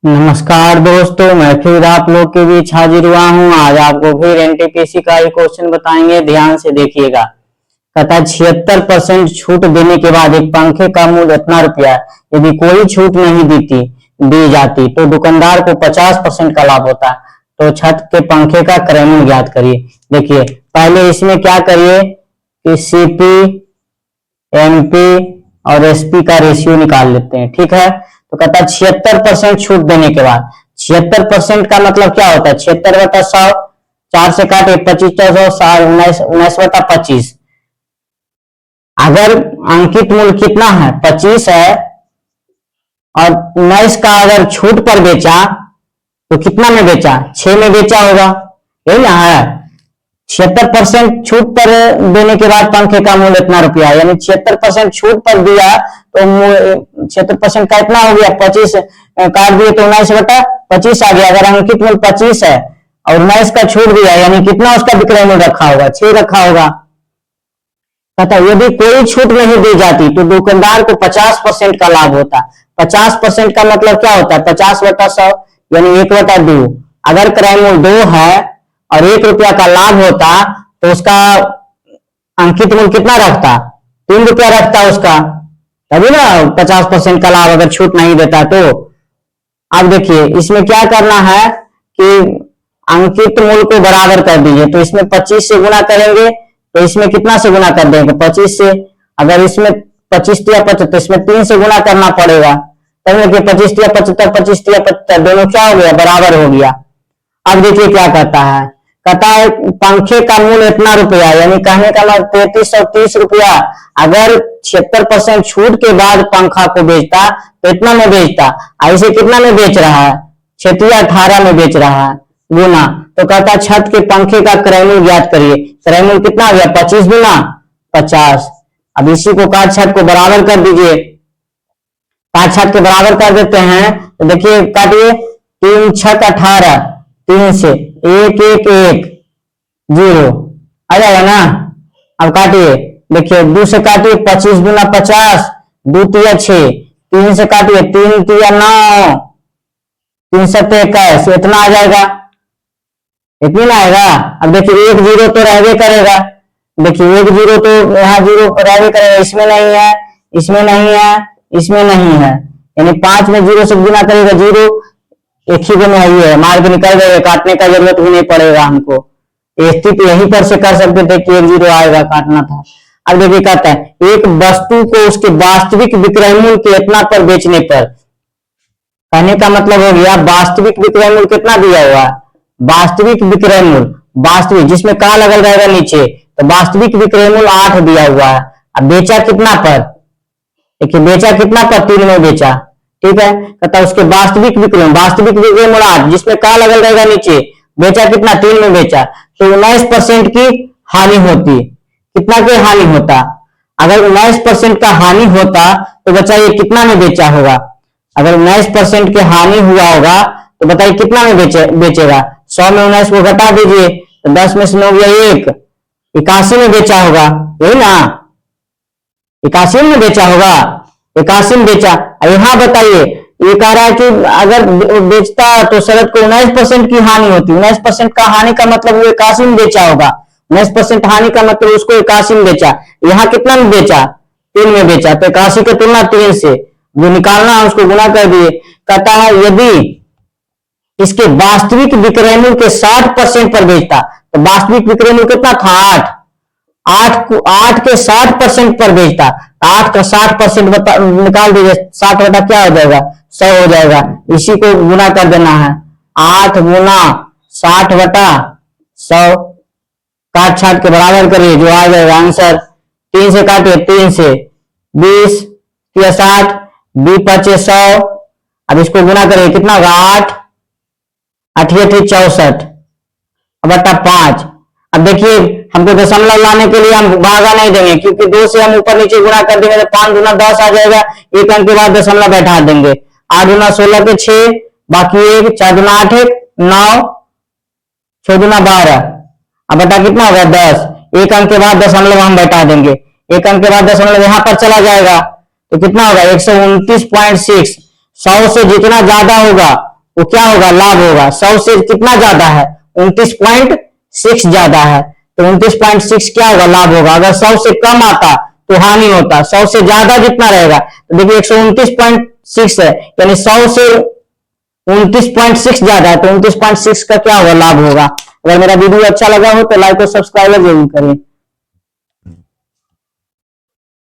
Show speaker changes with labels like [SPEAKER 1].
[SPEAKER 1] नमस्कार दोस्तों, मैं फिर आप लोग के बीच हाजिर हुआ हूँ। आज आपको फिर एनटीपीसी का एक क्वेश्चन बताएंगे, ध्यान से देखिएगा। कहता है 76% छूट देने के बाद एक पंखे का मूल्य इतना रुपया, यदि कोई छूट नहीं दी जाती तो दुकानदार को 50% का लाभ होता। तो छत के पंखे का क्रय मूल्य ज्ञात करिए। देखिए, पहले इसमें क्या करिए कि सीपी, एमपी और एसपी का रेशियो निकाल लेते हैं। ठीक है, तो कहता है 76% छूट देने के बाद। 76% का मतलब क्या होता है? 76/100, 4 से काटे 25, 19/25। अगर अंकित मूल्य कितना है? 25 है, और 19 का अगर छूट पर बेचा तो कितना में बेचा? 6 में बेचा होगा, यही ना है। 76% छूट पर देने के बाद पंखे का मूल्य इतना रुपया, यानी 76% छूट पर दिया तो 76% का इतना हो गया, 25 काट दिए तो 19/25 आ गया। अगर अंकित मूल्य 25 है और 19 का छूट दिया, यानी कितना उसका विक्रय मूल्य रखा होगा? 6 रखा होगा। कहता यदि कोई छूट नहीं दी जाती तो दुकानदार को 50% का लाभ होता। 50% का मतलब क्या होता है? 50/100 यानी 1/2। अगर क्रय मूल्य 2 है और 1 रुपया का लाभ होता तो उसका अंकित मूल्य कितना रखता? 3 रुपया रखता उसका, तभी ना 50% का लाभ अगर छूट नहीं देता तो। अब देखिए, इसमें क्या करना है कि अंकित मूल्य को बराबर कर दीजिए। तो इसमें 25 से गुणा करेंगे तो इसमें कितना से गुणा कर देंगे? 25 से। अगर इसमें 25 या 75 तो इसमें 3 से गुणा करना पड़ेगा। तब देखिए 25 या 75, 25 या 75 दोनों क्या हो गया? बराबर हो गया। अब देखिए क्या कहता है, कहता है पंखे का मूल्य इतना रुपया, यानी कहने का मतलब 3330 रुपया। अगर 76% छूट के बाद पंखा को बेचता तो इतना में बेचता, ऐसे कितना में बेच रहा है? 18 में बेच रहा है, गुना। तो कहता छत के पंखे का क्रय मूल्य ज्ञात करिए। क्रय मूल्य कितना हो गया? 25 गुना 50। अब इसी को काट छत को बराबर कर दीजिए। काट छत के बराबर कर देते हैं तो देखिए, काटिए 3 छक 18, 3 से 1 1 1 0 आ जाएगा ना। अब काटिए, देखिए 2 से काटिए 25 गुना 50, 2 तिया 6, 3 से काटिए 3 तिया 9, 3 7 21, इतना आ जाएगा। इतनी ना आएगा। अब देखिए 1 0 तो रहबे करेगा। देखिए 1 0 तो यहाँ 0 रहबे करेगा, इसमें नहीं है, इसमें नहीं है, इसमें नहीं है, यानी 5 में 0 से गुना करेगा 0, एक ही गुना है, मार्ग निकल जाएगा, काटने का जरूरत भी नहीं पड़ेगा हमको। स्थिति यहीं पर से कर सकते थे कि 1 0 आएगा, काटना था। अब देखिए कहता है एक वस्तु को उसके वास्तविक विक्रय मूल्य के इतना पर बेचने पर, कहने का मतलब हो गया वास्तविक विक्रय मूल्य कितना दिया हुआ है? वास्तविक विक्रय मूल्य, वास्तविक जिसमें का लगल रहेगा नीचे, तो वास्तविक विक्रय मूल्य 8 दिया हुआ है। अब बेचा कितना पर? देखिए बेचा कितना पर? 3 में बेचा। ठीक है, कहता उसके वास्तविक विक्रय मूल्य 8, जिसमें का लगल रहेगा नीचे, बेचा कितना? 3 में बेचा। तो 19% की हानि होती। कितना की हानि होता? अगर 19% का हानि होता तो बताइए कितना में बेचा होगा? अगर 19% की हानि हुआ होगा तो बताइए कितना में बेचेगा? 100 में 19 को घटा दीजिए तो 10 में से 9 गया 1, 81 में बेचा होगा, यही ना। 81 में बेचा होगा, 81 में बेचा। यहां बताइए, ये कह रहा है कि अगर बेचता तो शरत को 19% की हानि होती। 19% का हानि का मतलब वो 81 में बेचा होगा। 19% हानि का मतलब उसको 81 में बेचा। यहाँ कितना में बेचा? 3 में बेचा। तो 81 की तुलना 3 से जो निकालना है उसको गुना कर दिए। कहता है यदि इसके वास्तविक विक्रय मूल्य के 60% पर बेचता, तो वास्तविक विक्रय मूल्य कितना था? 8 के 60% पर बेचता। 8 का 60% निकाल दीजिए, 60 बटा क्या हो जाएगा? 100 हो जाएगा। इसी को गुना कर देना है, 8 गुना 60 बटा 100। काट छाट के बराबर करिए, जो आ जाएगा आंसर। 3 से काटिए, 3 से 20 या 60, 20 पचे 100। अब इसको गुना करिए, कितना होगा? 8 8 64 बटा 5। अब देखिए हमको दशमलव लाने के लिए हम भागा नहीं देंगे, क्योंकि 2 से हम ऊपर नीचे गुणा कर देंगे तो 5 गुना 10 आ जाएगा। एक अंक के बाद दशमलव बैठा देंगे। 8 गुना 16 के 6, बाकी 1, 4 गुना 8 1 9, 6 गुना 12, अब बटा कितना होगा? 10। एक अंक के बाद दशमलव हम बैठा देंगे, एक अंक के बाद दशमलव यहां पर चला जाएगा तो कितना होगा? 129.6। 100 से जितना ज्यादा होगा वो क्या होगा, लाभ होगा। 100 से कितना ज्यादा है, 29.6 ज्यादा है, तो 29.6 क्या होगा, लाभ होगा। अगर 100 से कम आता तो हानि होता, 100 से ज्यादा जितना रहेगा, तो देखिए 129.6 है, यानी 100 से 29.6 ज्यादा है, तो 29.6 का क्या होगा, लाभ होगा। अगर मेरा वीडियो अच्छा लगा हो तो लाइक और सब्सक्राइब जरूर करें।